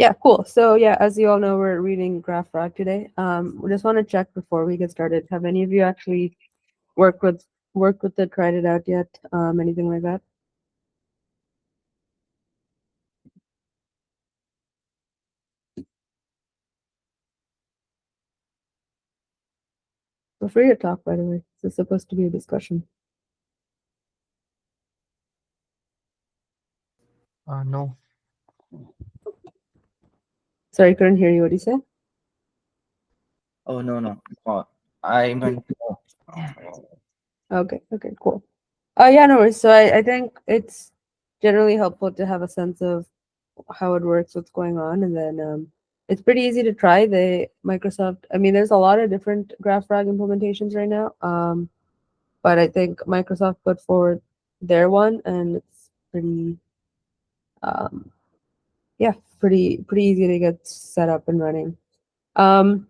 Yeah, cool. So yeah, as you all know, we're reading GraphRag today. We just want to check before we get started. Have any of you actually worked with worked with it, tried it out yet? Anything like that? Feel free to talk, by the way. This is supposed to be a discussion. No. Sorry, couldn't hear you. What do you say? Oh, no, no. I meant Okay, okay, cool. Yeah, no worries. So I think it's generally helpful to have a sense of how it works, what's going on, and then it's pretty easy to try. Microsoft, I mean, there's a lot of different GraphRag implementations right now. But I think Microsoft put forward their one, and it's um, yeah, pretty easy to get set up and running. Um,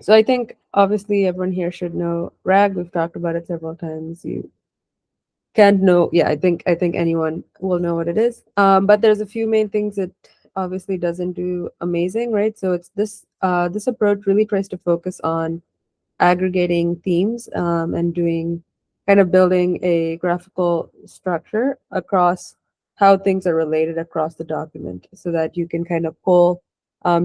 so I think obviously everyone here should know RAG. We've talked about it several times. You can't know. Yeah, I think anyone will know what it is. But there's a few main things it obviously doesn't do amazing, right? So it's this approach really tries to focus on aggregating themes and doing kind of building a graphical structure across how things are related across the document so that you can kind of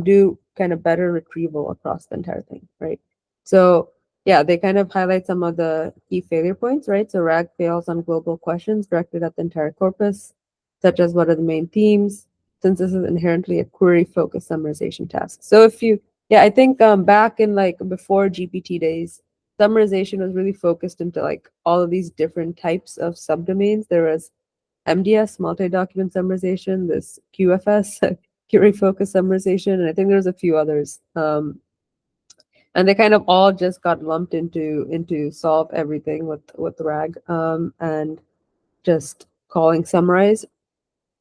do kind of better retrieval across the entire thing, right? So yeah, they kind of highlight some of the key failure points, right? So RAG fails on global questions directed at the entire corpus, such as what are the main themes, since this is inherently a query focused summarization task. So if you yeah, I think back in like before GPT days, summarization was really focused into like all of these different types of subdomains. There was MDS, multi-document summarization, this QFS, query focused summarization, and I think there's a few others. And they kind of all just got lumped into solve everything with RAG and just calling summarize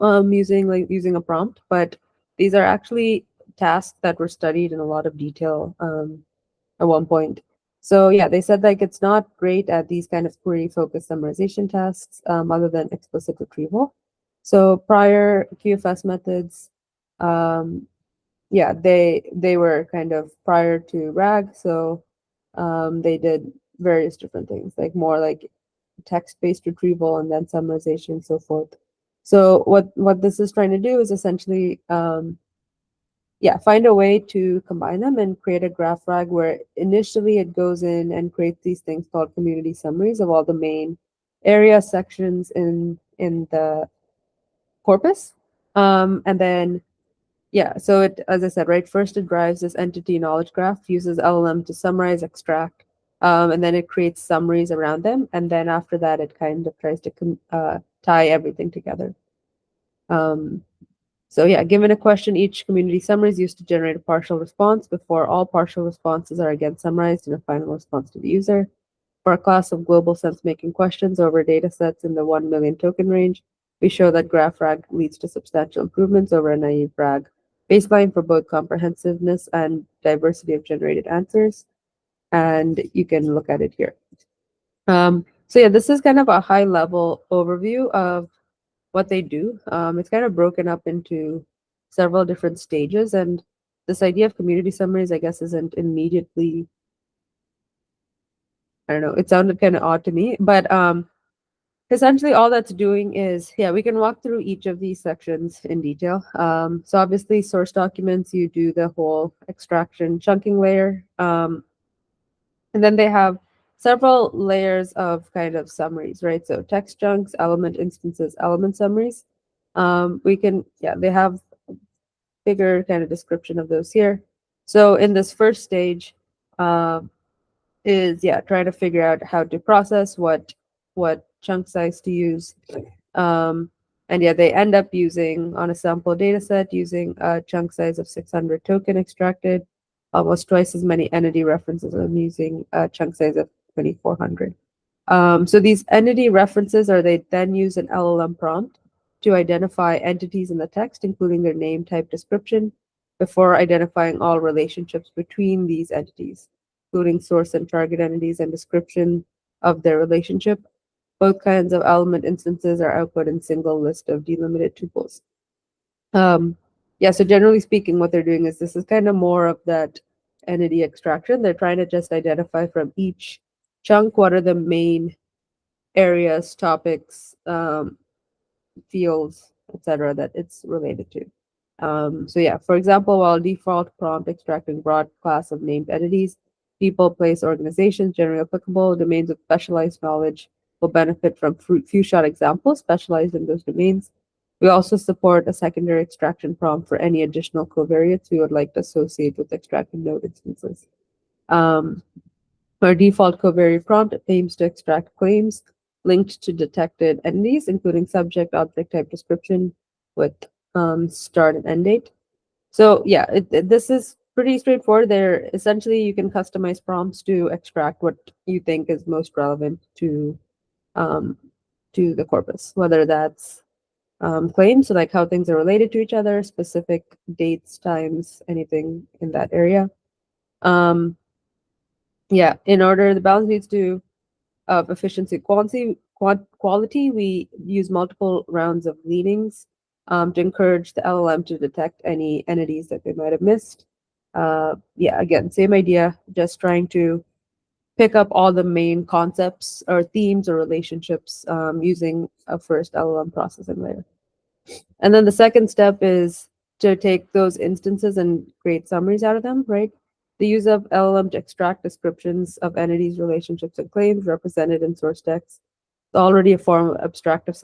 using a prompt. But these are actually tasks that were studied in a lot of detail at one point. So yeah, they said like it's not great at these kind of query focused summarization tasks other than explicit retrieval. So prior QFS methods, um, yeah, they were kind of prior to RAG, so they did various different things, like more like text-based retrieval and then summarization and so forth. So what this is trying to do is essentially yeah, find a way to combine them and create a graph rag where initially it goes in and creates these things called community summaries of all the main area sections in the corpus. And then yeah, so it, as I said, right, first it drives this entity knowledge graph, uses LLM to summarize, extract, and then it creates summaries around them. And then after that, it kind of tries to tie everything together. Um, so yeah, given a question, each community summary is used to generate a partial response before all partial responses are again summarized in a final response to the user. For a class of global sense-making questions over data sets in the 1 million token range, we show that graph RAG leads to substantial improvements over a naive RAG baseline for both comprehensiveness and diversity of generated answers. And you can look at it here. So yeah, this is kind of a high-level overview of what they do. It's kind of broken up into several different stages, and this idea of community summaries, I guess, isn't immediately. I don't know. It sounded kind of odd to me, but essentially all that's doing is yeah, we can walk through each of these sections in detail. So obviously, source documents, you do the whole extraction chunking layer, and then they have several layers of kind of summaries, right? So text chunks, element instances, element summaries. We can, yeah, they have bigger kind of description of those here. So in this first stage, um, is yeah, trying to figure out how to process what chunk size to use. Um, and yeah, they end up using on a sample data set using a chunk size of 600 token extracted, almost twice as many entity references as using a chunk size of 2400. So these entity references are they then use an LLM prompt to identify entities in the text, including their name, type, description, before identifying all relationships between these entities, including source and target entities and description of their relationship. Both kinds of element instances are output in single list of delimited tuples. Um, Yeah, so generally speaking, what they're doing is this is kind of more of that entity extraction. They're trying to just identify from each chunk what are the main areas, topics, fields, etc., that it's related to. So yeah, for example, while default prompt extracting broad class of named entities, people, place, organizations, generally applicable domains with specialized knowledge will benefit from few shot examples specialized in those domains. We also support a secondary extraction prompt for any additional covariates we would like to associate with extracted node instances. Um, our default covariate prompt aims to extract claims linked to detected entities, including subject, object type description with start and end date. So yeah, this is pretty straightforward. There, essentially, you can customize prompts to extract what you think is most relevant um, to the corpus, whether that's claims, so like how things are related to each other, specific dates, times, anything in that area. Um, yeah, in order, the balance needs to of efficiency quality, we use multiple rounds of leanings to encourage the LLM to detect any entities that they might have missed. Yeah, again, same idea, just trying to pick up all the main concepts or themes or relationships using a first LLM processing layer. And then the second step is to take those instances and create summaries out of them, right? The use of LLM to extract descriptions of entities, relationships, and claims represented in source text is already a form of abstractive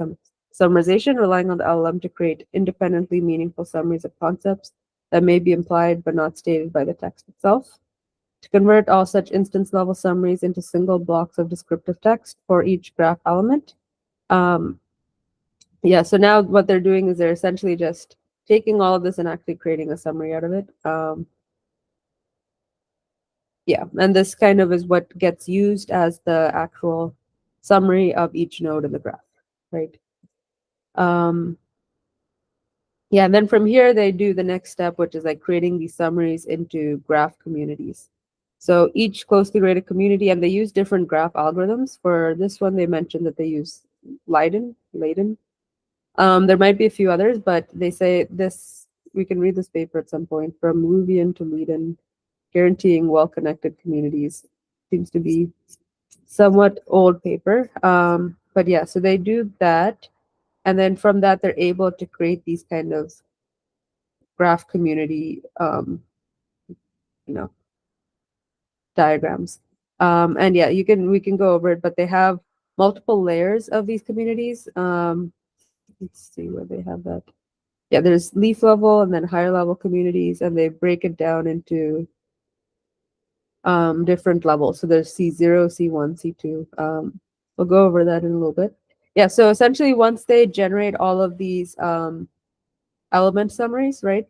summarization, relying on the LLM to create independently meaningful summaries of concepts that may be implied but not stated by the text itself. To convert all such instance level summaries into single blocks of descriptive text for each graph element, um, yeah, so now what they're doing is they're essentially just taking all of this and actually creating a summary out of it. Yeah, and this kind of is what gets used as the actual summary of each node in the graph, right? Um, yeah, and then from here they do the next step, which is like creating these summaries into graph communities. So each closely related community, and they use different graph algorithms. For this one, they mentioned that they use Leiden. There might be a few others, but they say this, we can read this paper at some point, from Luvian to Leiden, guaranteeing well-connected communities. Seems to be somewhat old paper. But yeah, so they do that. And then from that, they're able to create these kind of graph community, you know, diagrams. And yeah, we can go over it, but they have multiple layers of these communities. Let's see where they have that. Yeah, there's leaf level and then higher level communities, and they break it down into different levels. So there's C0, C1, C2. We'll go over that in a little bit. Yeah, so essentially once they generate all of these element summaries, right,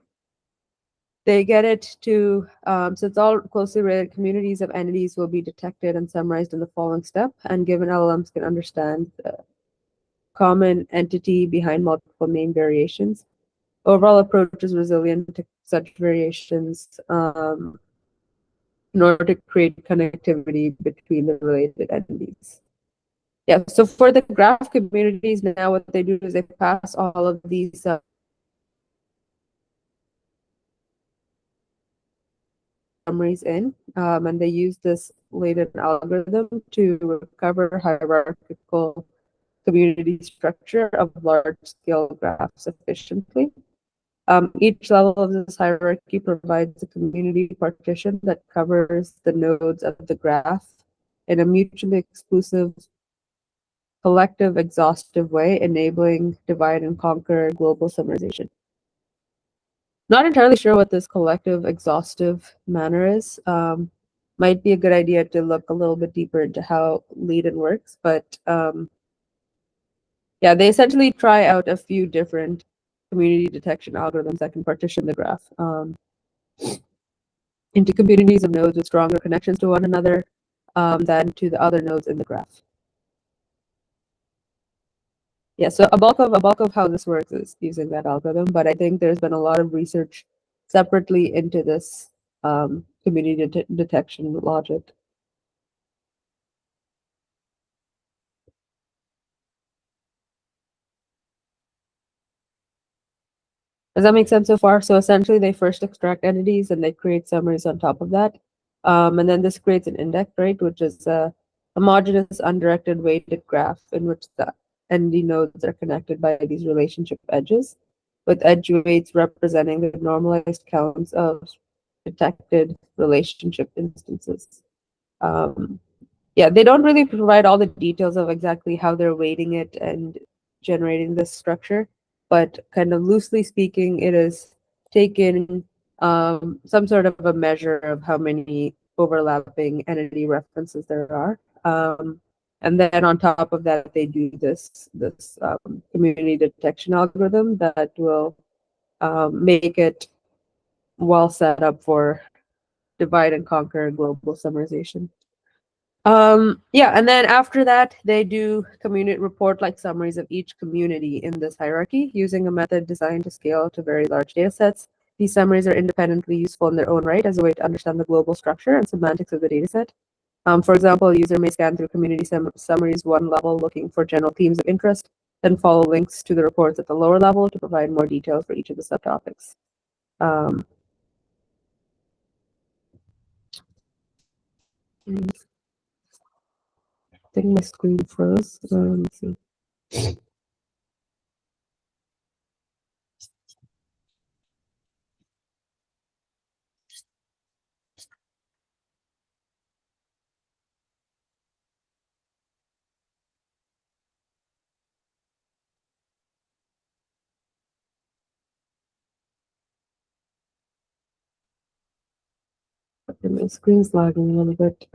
they get it to, so it's all closely related communities of entities will be detected and summarized in the following step, and given LLMs can understand the common entity behind multiple name variations. Overall approach is resilient to such variations in order to create connectivity between the related entities. Yeah, so for the graph communities now, what they do is they pass all of these summaries in, and they use this latent algorithm to recover hierarchical community structure of large-scale graphs efficiently. Each level of this hierarchy provides a community partition that covers the nodes of the graph in a mutually exclusive, collective, exhaustive way, enabling divide and conquer global summarization. Not entirely sure what this collective, exhaustive manner is. Might be a good idea to look a little bit deeper into how Leiden works, but yeah, they essentially try out a few different community detection algorithms that can partition the graph into communities of nodes with stronger connections to one another than to the other nodes in the graph. Yeah, so a bulk of how this works is using that algorithm, but I think there's been a lot of research separately into this community detection logic. Does that make sense so far? So essentially, they first extract entities and they create summaries on top of that. And then this creates an index, right, which is a homogeneous, undirected, weighted graph in which the entity nodes are connected by these relationship edges, with edge weights representing the normalized counts of detected relationship instances. Um, yeah, they don't really provide all the details of exactly how they're weighting it and generating this structure, but kind of loosely speaking, it is taken some sort of a measure of how many overlapping entity references there are. And then on top of that, they do this community detection algorithm that will make it well set up for divide and conquer global summarization. Yeah, and then after that, they do community report like summaries of each community in this hierarchy using a method designed to scale to very large data sets. These summaries are independently useful in their own right as a way to understand the global structure and semantics of the dataset. For example, a user may scan through community summaries one level looking for general themes of interest, then follow links to the reports at the lower level to provide more details for each of the subtopics. Um, I think my screen froze. Let me see. Okay, my screen's lagging a little bit.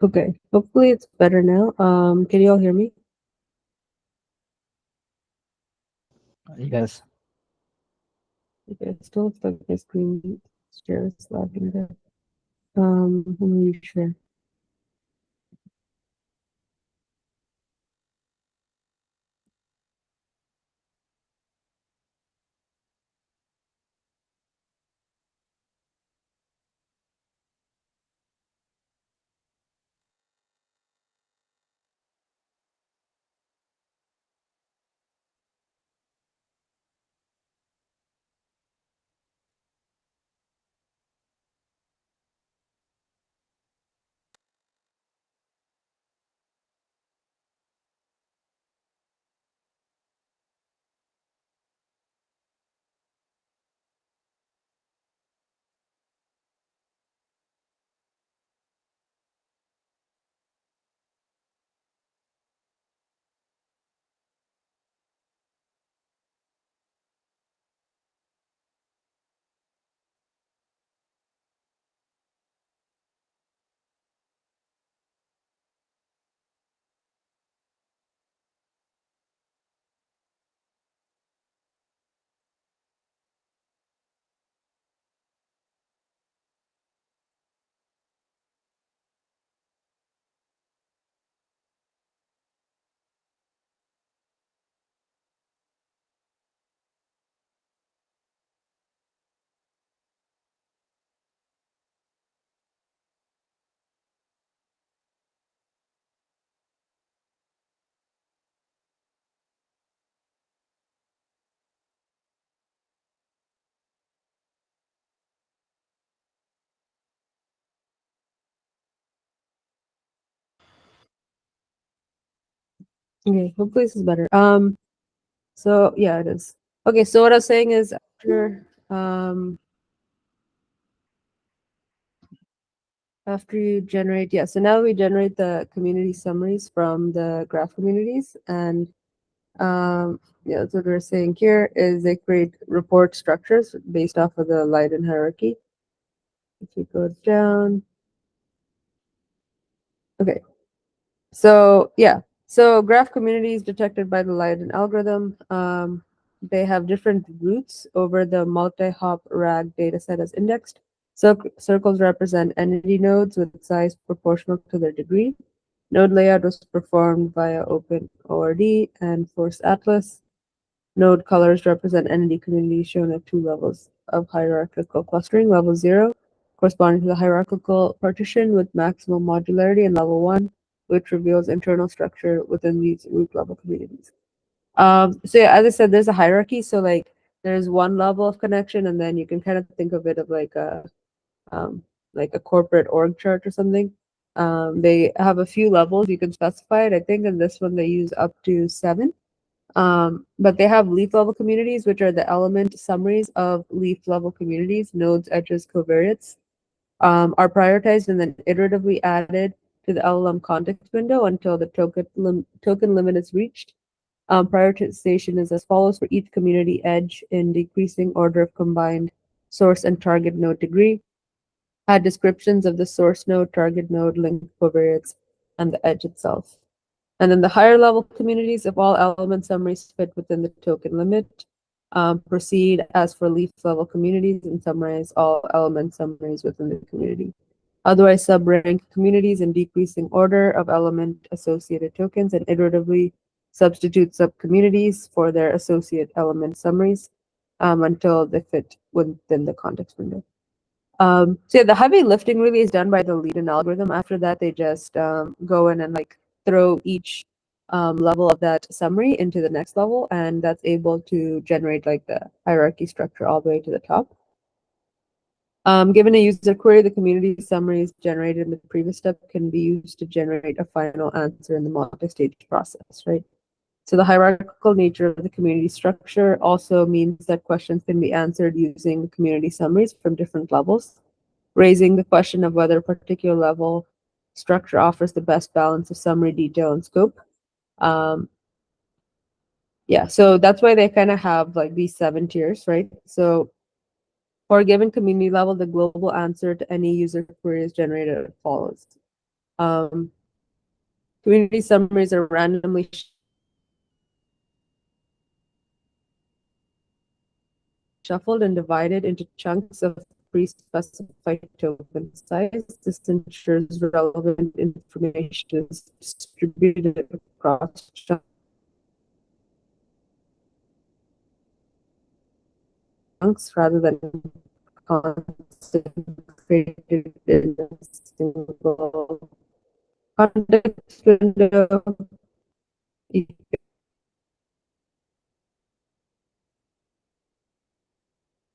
Okay, hopefully it's better now. Can you all hear me? Yes. Okay, it still looks like my screen share is lagging there. Let me share. Okay, hopefully this is better. So yeah, it is. Okay, so what I was saying is after you generate, yeah, so now we generate the community summaries from the graph communities, and yeah, that's what we're saying here is they create report structures based off of the Leiden hierarchy. If you go down, okay, so yeah, so graph communities detected by the Leiden algorithm, they have different routes over the multi-hop RAG dataset as indexed. So circles represent entity nodes with size proportional to their degree. Node layout was performed via OpenORD and Force Atlas. Node colors represent entity communities shown at two levels of hierarchical clustering. Level 0 corresponding to the hierarchical partition with maximum modularity, and level 1, which reveals internal structure within these root level communities. So yeah, as I said, there's a hierarchy. So like there's one level of connection, and then you can kind of think of it of um, like a corporate org chart or something. They have a few levels you can specify it. I think in this one they use up to 7. But they have leaf level communities, which are the element summaries of leaf level communities, nodes, edges, covariates, are prioritized and then iteratively added to the LLM context window until the token limit is reached. Prioritization is as follows for each community edge in decreasing order of combined source and target node degree. Add descriptions of the source node, target node, link covariates, and the edge itself. And then the higher level communities, if all element summaries fit within the token limit, proceed as for leaf level communities and summarize all element summaries within the community. Otherwise, sub-rank communities in decreasing order of element associated tokens and iteratively substitute sub-communities for their associate element summaries until they fit within the context window. So yeah, the heavy lifting really is done by the lead and algorithm. After that, they just go in and like throw each level of that summary into the next level, and that's able to generate like the hierarchy structure all the way to the top. Given a user query, the community summaries generated in the previous step can be used to generate a final answer in the multi-stage process, right? So the hierarchical nature of the community structure also means that questions can be answered using community summaries from different levels, raising the question of whether a particular level structure offers the best balance of summary, detail, and scope. Um, yeah, so that's why they kind of have like these 7 tiers, right? So for a given community level, the global answer to any user query is generated as follows. Um, Community summaries are randomly shuffled and divided into chunks of pre-specified token size. This ensures relevant information is distributed across chunks rather than concentrated in a single context window. You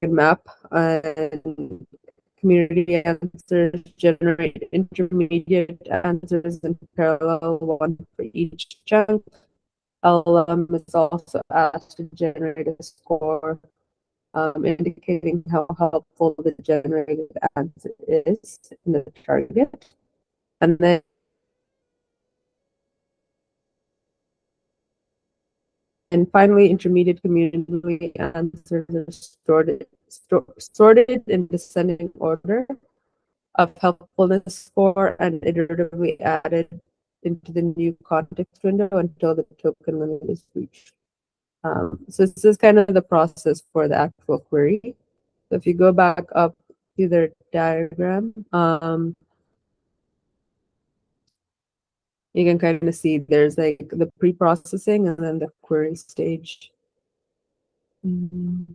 can map and community answers generate intermediate answers in parallel, one for each chunk. LLM is also asked to generate a score indicating how helpful the generated answer is in the target. And then and finally, intermediate community answers are sorted in descending order of helpfulness score and iteratively added into the new context window until the token limit is reached. So this is kind of the process for the actual query. So if you go back up to their diagram, you can kind of see there's like the pre-processing and then the query stage. Mhm.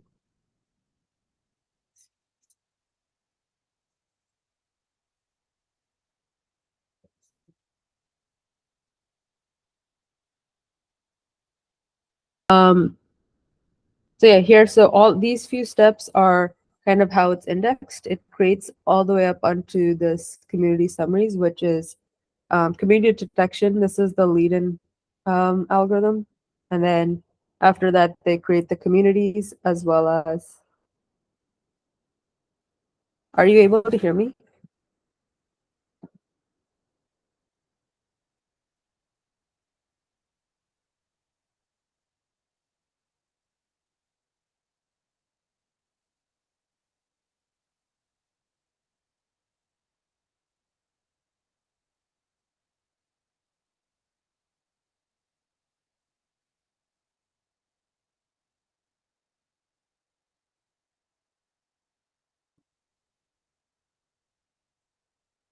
Um, so yeah, here, so all these few steps are kind of how it's indexed. It creates all the way up onto this community summaries, which is community detection. This is the lead-in algorithm, and then after that they create the communities as well as. Are you able to hear me?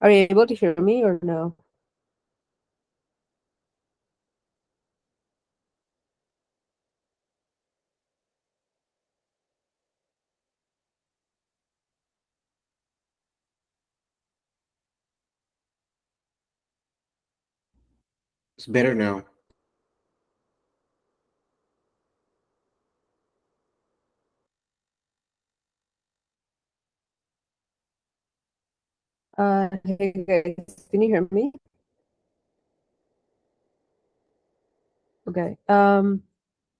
Are you able to hear me or no? It's better now. Hey guys, can you hear me? Okay.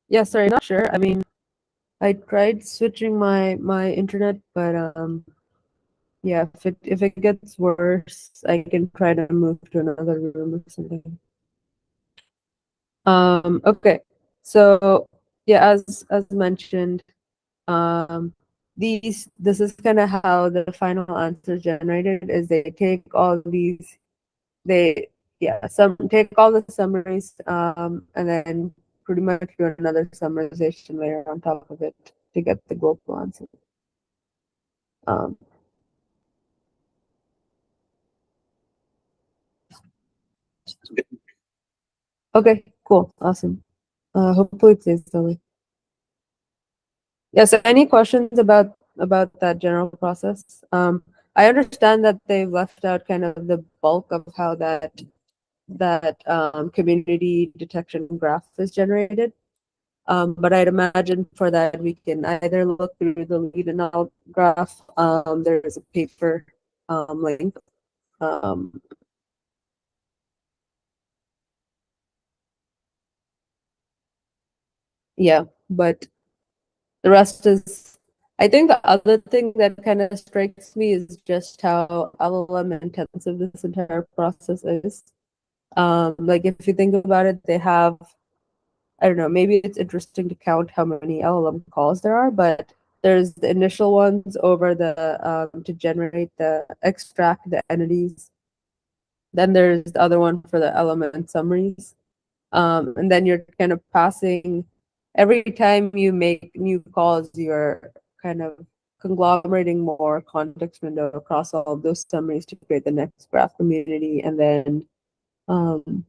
Yeah, sorry, not sure. I mean, I tried switching my internet, but yeah, if it gets worse, I can try to move to another room or something. Okay. So yeah, as mentioned, um, this is kind of how the final answer is generated. Is they take all these, they yeah, some take all the summaries, and then pretty much do another summarization layer on top of it to get the global answer. Um, okay, cool, awesome. Hopefully it stays that way. Yeah, so any questions about that general process? I understand that they've left out kind of the bulk of how that community detection graph is generated. But I'd imagine for that we can either look through the lead and out graph. There is a paper link. Um, yeah, but the rest is. I think the other thing that kind of strikes me is just how LLM intensive this entire process is. Like if you think about it, they have, I don't know, maybe it's interesting to count how many LLM calls there are, but there's the initial ones over the to generate the extract the entities. Then there's the other one for the element summaries. And then you're kind of passing every time you make new calls, you're kind of conglomerating more context window across all of those summaries to create the next graph community. And then um,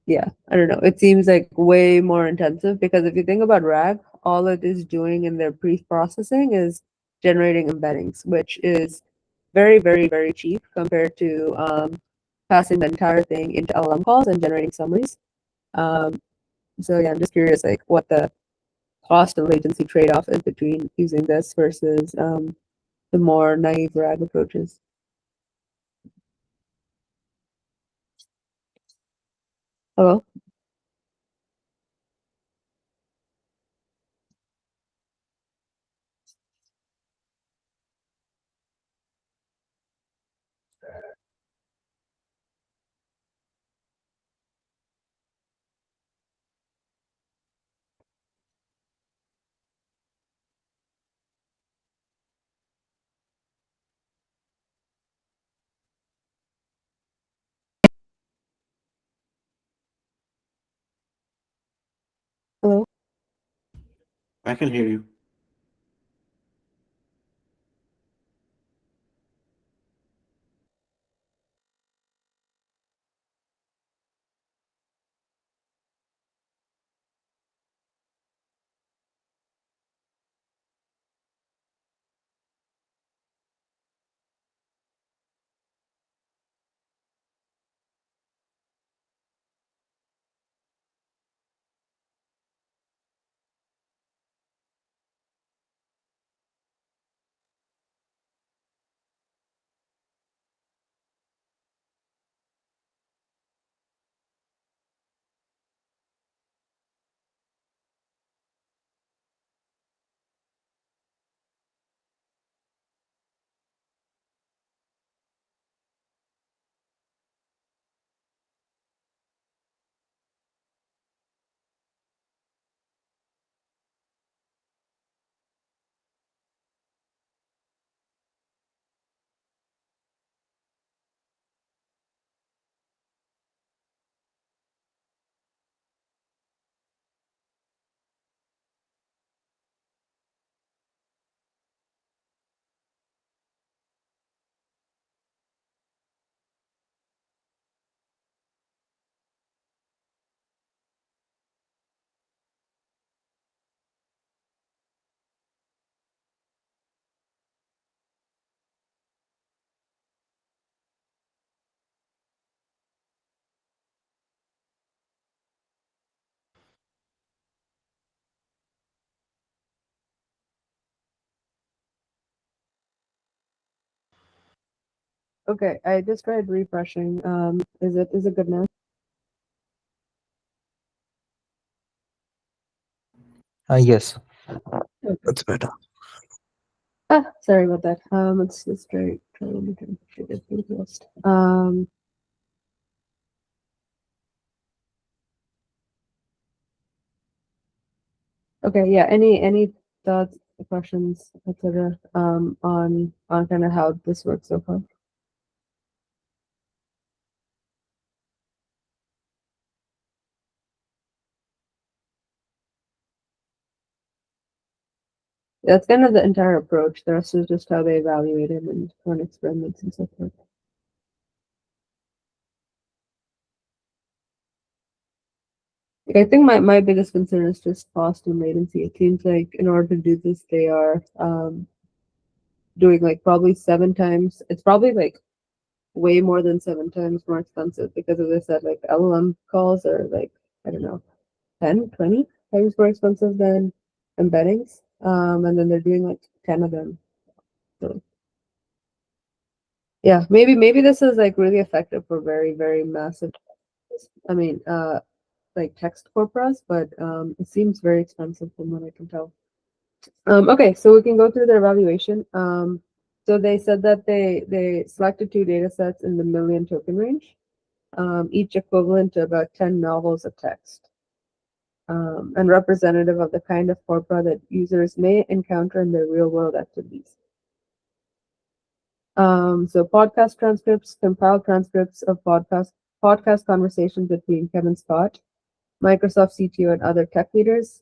yeah, I don't know. It seems like way more intensive because if you think about RAG, all it is doing in their pre-processing is generating embeddings, which is very, very, very cheap compared to passing the entire thing into LLM calls and generating summaries. Um, so yeah, I'm just curious, like what the cost and latency trade-off is between using this versus the more naive RAG approaches. Hello? Hello? I can hear you. Okay, I just tried refreshing. Is it good now? Yes, Okay. that's better. Sorry about that. Let's try one more time. Should get pretty lost. Okay, yeah. Any thoughts, questions, etc. On kind of how this works so far? That's kind of the entire approach. The rest is just how they evaluate it and run experiments and so forth. I think my biggest concern is just cost and latency. It seems like in order to do this, they are doing like probably 7 times. It's probably like way more than 7 times more expensive because, as I said, like LLM calls are like, I don't know, 10, 20 times more expensive than embeddings. And then they're doing like 10 of them. So yeah, maybe this is like really effective for very, very massive, I mean, like text corpus, but it seems very expensive from what I can tell. Okay, so we can go through their evaluation. So they said that they selected 2 data sets in the million token range, each equivalent to about 10 novels of text, and representative of the kind of corpora that users may encounter in their real-world activities. So podcast transcripts, compiled transcripts of podcast conversations between Kevin Scott, Microsoft CTO, and other tech leaders.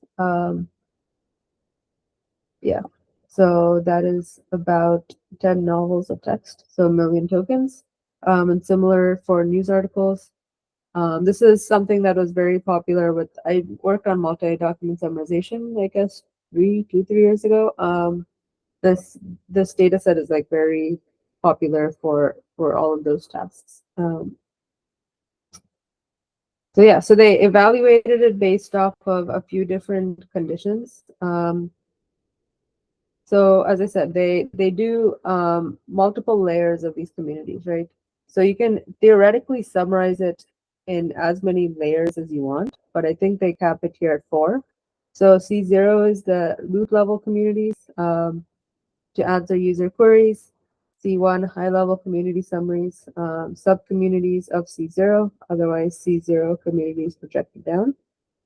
Yeah. So that is about 10 novels of text, so a million tokens. And similar for news articles. This is something that was very popular with, I worked on multi-document summarization, I guess, 3 years ago. This this data set is like very popular for all of those tasks. So yeah, so they evaluated it based off of a few different conditions. So as I said, they do multiple layers of these communities, right? So you can theoretically summarize it in as many layers as you want, but I think they cap it here at 4. So C0 is the root level communities to answer user queries. C1 high level community summaries, sub communities of C0, otherwise C0 communities projected down.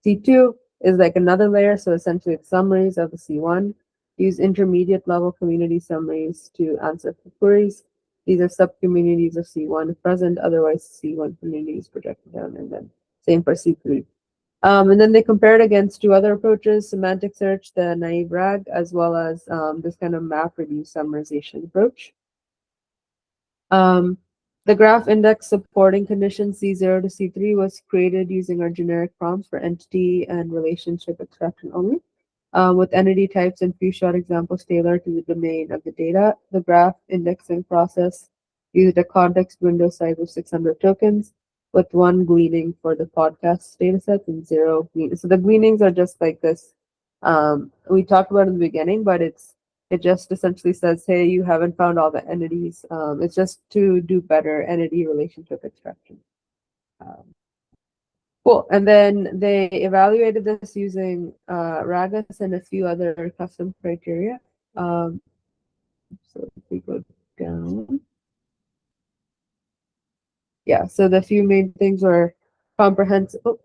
C2 is like another layer, so essentially it's summaries of the C1. Use intermediate level community summaries to answer queries. These are sub-communities of C1 if present, otherwise C1 communities projected down, and then same for C3. And then they compared against 2 other approaches, semantic search, the naive RAG, as well as this kind of map reduce summarization approach. Um, the graph index supporting condition C0 to C3 was created using our generic prompts for entity and relationship extraction only, with entity types and few short examples tailored to the domain of the data. The graph indexing process used a context window size of 600 tokens, with 1 gleaning for the podcast datasets and 0 gleanings. So the gleanings are just like this. We talked about in the beginning, but it just essentially says, hey, you haven't found all the entities. It's just to do better entity relationship extraction. Um, cool. And then they evaluated this using Ragus and a few other custom criteria. So if we go down, yeah. So the few main things were comprehensive. Oh,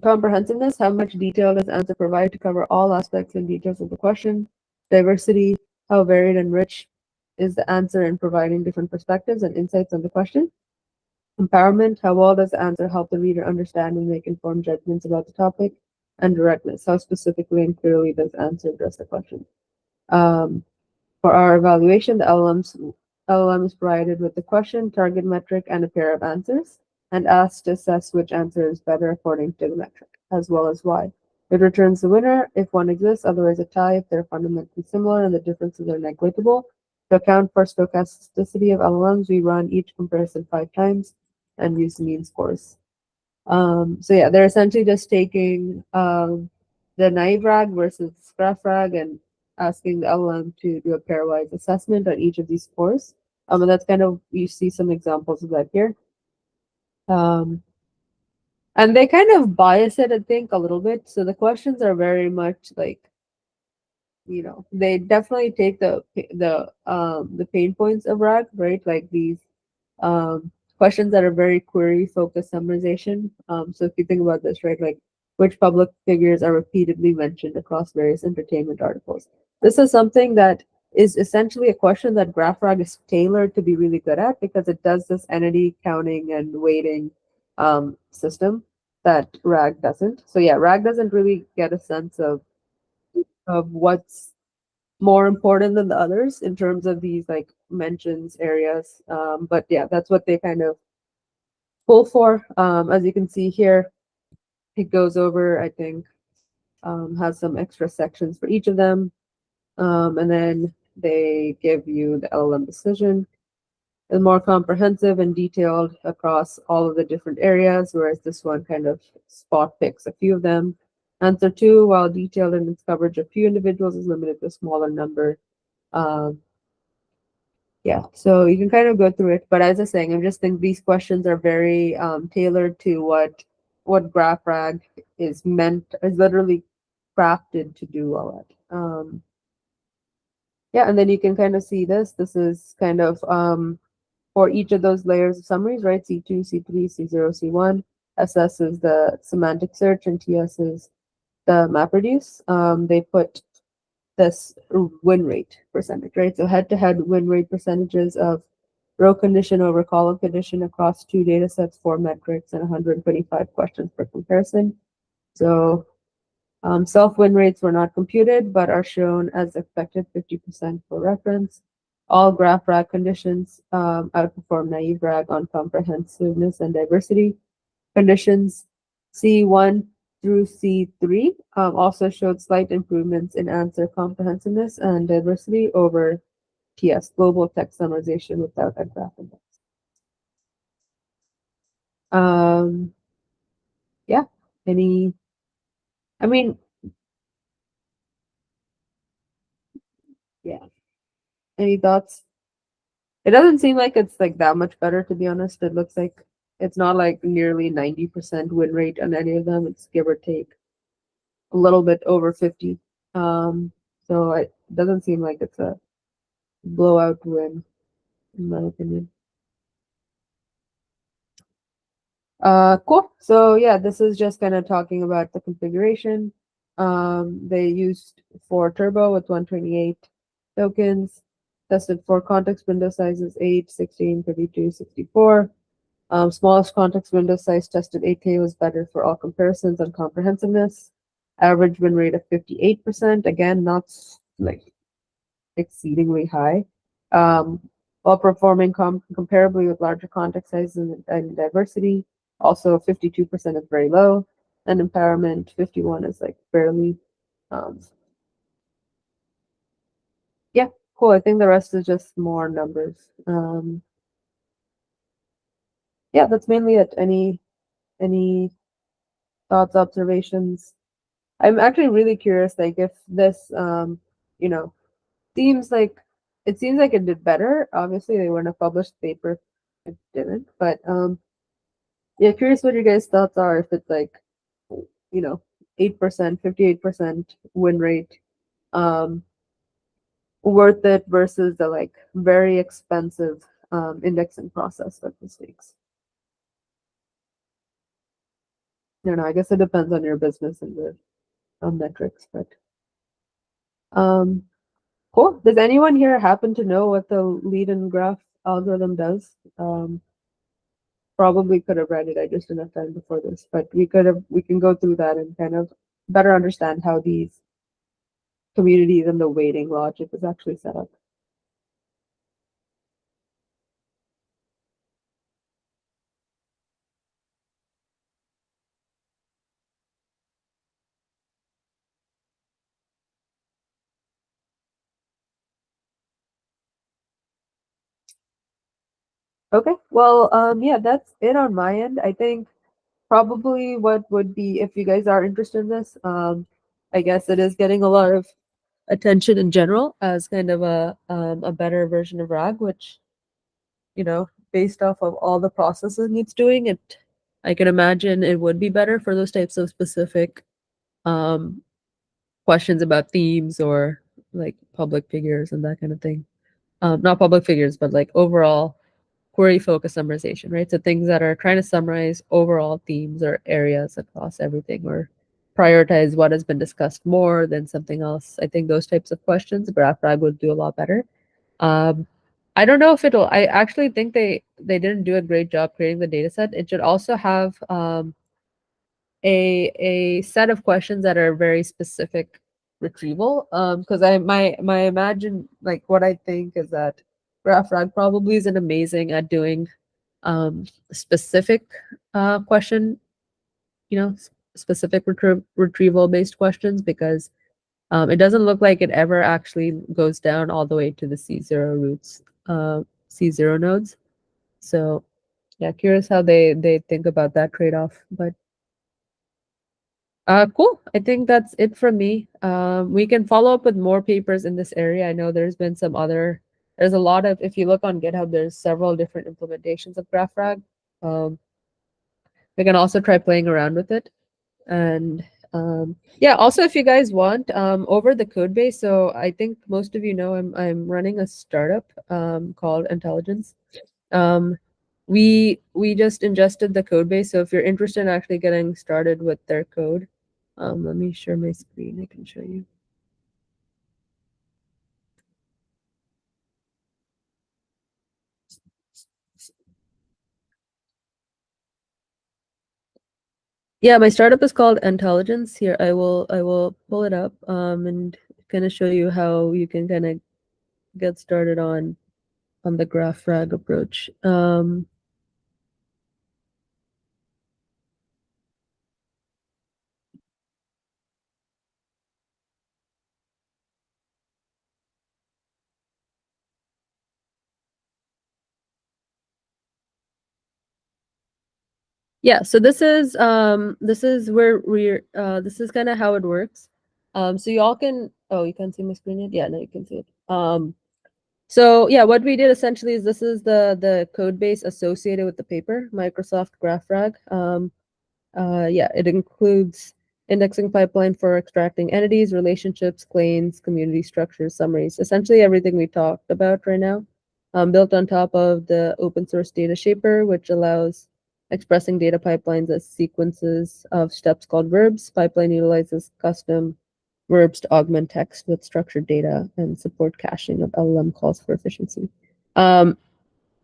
comprehensiveness, how much detail does answer provide to cover all aspects and details of the question? Diversity, how varied and rich is the answer in providing different perspectives and insights on the question? Empowerment, how well does the answer help the reader understand and make informed judgments about the topic? And directness, how specifically and clearly does the answer address the question? Um, for our evaluation, the LLM is provided with the question, target metric, and a pair of answers, and asked to assess which answer is better according to the metric, as well as why. It returns the winner if one exists, otherwise a tie if they're fundamentally similar and the differences are negligible. To account for stochasticity of LLMs, we run each comparison 5 times and use mean scores. So yeah, they're essentially just taking the naive RAG versus graph RAG and asking the LLM to do a pairwise assessment on each of these scores. And that's kind of, you see some examples of that here. Um, and they kind of bias it, I think, a little bit. So the questions are very much like, they definitely take the pain points of RAG, right? Like these questions that are very query focused summarization. So if you think about this, right, like which public figures are repeatedly mentioned across various entertainment articles. This is something that is essentially a question that GraphRag is tailored to be really good at because it does this entity counting and weighting system that RAG doesn't. So yeah, RAG doesn't really get a sense of what's more important than the others in terms of these like mentions areas. But yeah, that's what they kind of pull for. As you can see here, it goes over, I think, has some extra sections for each of them. And then they give you the LLM decision. It's more comprehensive and detailed across all of the different areas, whereas this one kind of spot picks a few of them. Answer two, while detailed in its coverage of few individuals, is limited to a smaller number. Um, Yeah, so you can kind of go through it, but as I was saying, I just think these questions are very tailored to what GraphRag is literally crafted to do all that. Yeah, and then you can kind of see this. This is kind of for each of those layers of summaries, right? C2, C3, C0, C1. SS is the semantic search, and TS is the MapReduce. They put this win rate percentage, right? So head-to-head win rate percentages of row condition over column condition across two data sets, four metrics, and 125 questions per comparison. So self-win rates were not computed, but are shown as expected 50% for reference. All graph RAG conditions outperform naive RAG on comprehensiveness and diversity. Conditions C1 through C3 also showed slight improvements in answer comprehensiveness and diversity over TS, global text summarization without a graph index. Um, yeah, any, I mean, yeah, any thoughts? It doesn't seem like it's like that much better, to be honest. It looks like it's not like nearly 90% win rate on any of them. It's give or take a little bit over 50. So it doesn't seem like it's a blowout win, in my opinion. Cool. So yeah, this is just kind of talking about the configuration. They used for Turbo with 128 tokens, tested for context window sizes 8, 16, 32, 64. Smallest context window size tested 8K was better for all comparisons and comprehensiveness. Average win rate of 58%. Again, not like exceedingly high, um, while performing comparably with larger context sizes and diversity. Also, 52% is very low, and empowerment 51 is like barely. Um, yeah, cool. I think the rest is just more numbers. Yeah, that's mainly it. Any thoughts, observations? I'm actually really curious, like if this, you know, seems like it seems like it did better. Obviously, they wouldn't have published the paper if it didn't. But yeah, curious what your guys' thoughts are. If it's like, 8%, 58% win rate, um, worth it versus the like very expensive indexing process that this takes. I don't know. I guess it depends on your business and the metrics, but um, cool. Does anyone here happen to know what the lead and graph algorithm does? Probably could have read it. I just didn't have time before this, but we can go through that and kind of better understand how these communities and the weighting logic is actually set up. Okay, well, yeah, that's it on my end. I think probably what would be, if you guys are interested in this, I guess it is getting a lot of attention in general as kind of a better version of RAG, which, based off of all the processes it needs doing, I can imagine it would be better for those types of specific um, questions about themes or like public figures and that kind of thing. Not public figures, but like overall query focused summarization, right? So things that are trying to summarize overall themes or areas across everything, or prioritize what has been discussed more than something else. I think those types of questions, GraphRag would do a lot better. Um, I don't know if it'll. I actually think they didn't do a great job creating the data set. It should also have a set of questions that are very specific retrieval. Because my imagine, like, what I think is that GraphRag probably isn't amazing at doing specific question, specific retrieval based questions, because it doesn't look like it ever actually goes down all the way to the C0 roots, C0 nodes. So yeah, curious how they think about that trade-off. But cool. I think that's it from me. We can follow up with more papers in this area. I know there's a lot of, if you look on GitHub, there's several different implementations of GraphRag. Um, we can also try playing around with it. And yeah, also if you guys want, over the Codebase, so I think most of you know I'm running a startup called Intelligence. We just ingested the Codebase, so if you're interested in actually getting started with their code, let me share my screen. I can show you. Yeah, my startup is called Intelligence. Here, I will pull it up and kind of show you how you can kind of get started on the GraphRag approach. Yeah, so this is where we're this is kind of how it works. So you all can, oh, you can't see my screen yet? Yeah, no, you can see it. So yeah, what we did essentially is this is the code base associated with the paper, Microsoft GraphRag. Yeah, it includes indexing pipeline for extracting entities, relationships, claims, community structures, summaries, essentially everything we talked about right now, built on top of the open source data shaper, which allows expressing data pipelines as sequences of steps called verbs. Pipeline utilizes custom verbs to augment text with structured data and support caching of LLM calls for efficiency. Yeah,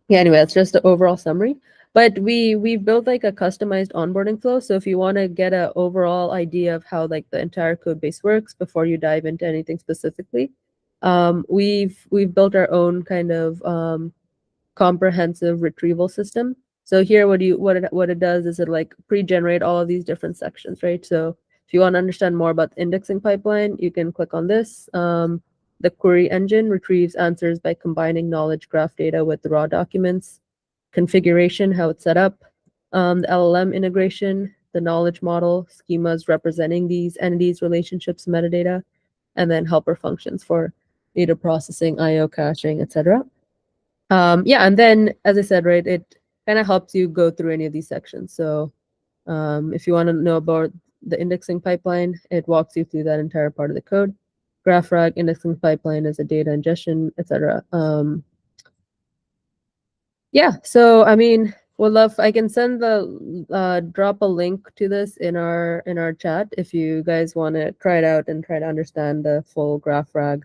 anyway, that's just the overall summary. But we've built like a customized onboarding flow. So if you want to get an overall idea of how like the entire code base works before you dive into anything specifically, we've built our own kind of comprehensive retrieval system. So here, what it does is it like pre-generate all of these different sections, right? So if you want to understand more about the indexing pipeline, you can click on this. The query engine retrieves answers by combining knowledge graph data with the raw documents, configuration, how it's set up, the LLM integration, the knowledge model, schemas representing these entities, relationships, metadata, and then helper functions for data processing, IO caching, etc. Yeah, and then as I said, right, it kind of helps you go through any of these sections. So if you want to know about the indexing pipeline, it walks you through that entire part of the code. GraphRag indexing pipeline is a data ingestion, etc. Yeah, so I mean, I can send the drop a link to this in our chat if you guys want to try it out and try to understand the full GraphRag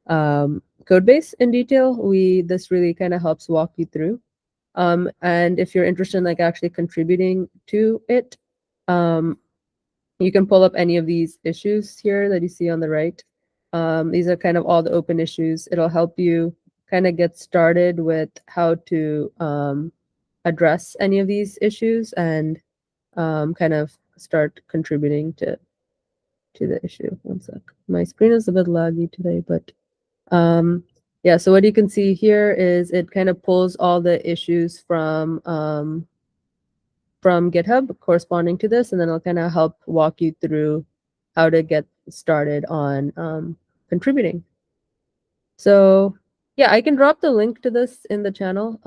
code base in detail. This really kind of helps walk you through. And if you're interested in like actually contributing to it, you can pull up any of these issues here that you see on the right. These are kind of all the open issues. It'll help you kind of get started with how to address any of these issues and kind of start contributing to the issue. One sec. My screen is a bit laggy today, but yeah, so what you can see here is it kind of pulls all the issues from GitHub corresponding to this, and then it'll kind of help walk you through how to get started on contributing. So yeah, I can drop the link to this in the channel.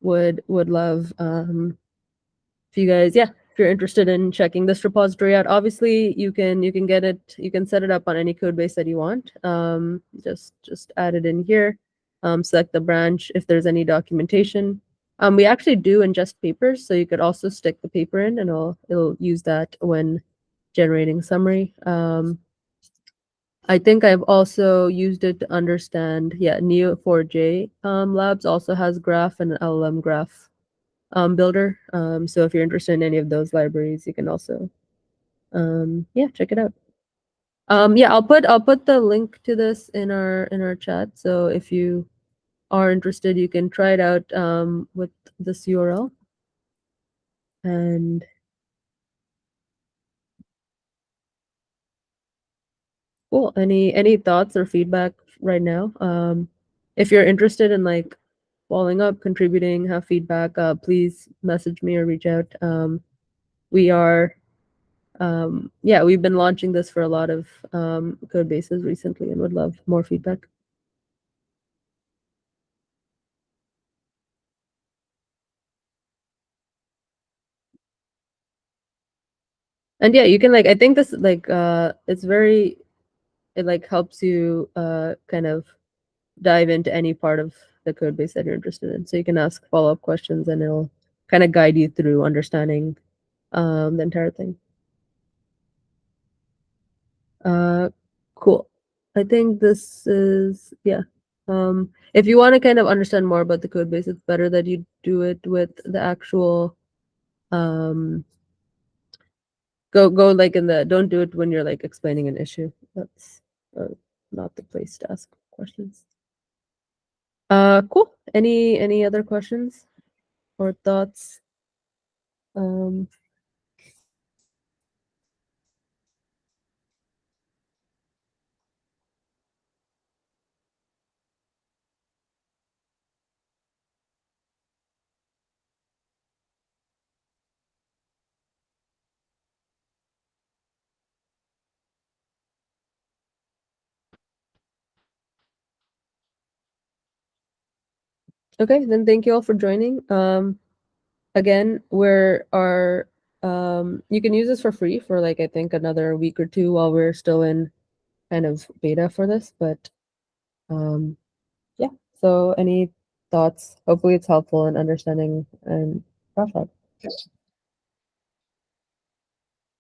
Would love if you guys, yeah, if you're interested in checking this repository out. Obviously you can get it, you can set it up on any code base that you want. Just add it in here, select the branch if there's any documentation. We actually do ingest papers, so you could also stick the paper in and it'll use that when generating summary. I think I've also used it to understand, yeah, Neo4j Labs also has graph and LLM graph builder. So if you're interested in any of those libraries, you can also yeah, check it out. Yeah, I'll put the link to this in our chat. So if you are interested, you can try it out with this URL. And cool. Any thoughts or feedback right now? If you're interested in like following up, contributing, have feedback, please message me or reach out. We are yeah, we've been launching this for a lot of code bases recently and would love more feedback. And yeah, you can like, I think this like it's very, it like helps you kind of dive into any part of the code base that you're interested in. So you can ask follow-up questions and it'll kind of guide you through understanding the entire thing. Uh, cool. I think this is, yeah. If you want to kind of understand more about the code base, it's better that you do it with the actual, um, go like in the, don't do it when you're like explaining an issue. That's not the place to ask questions. Cool. Any other questions or thoughts? Um, okay, then thank you all for joining. Again, we're our you can use this for free for like I think another week or two while we're still in kind of beta for this, but yeah. So any thoughts? Hopefully it's helpful in understanding and process.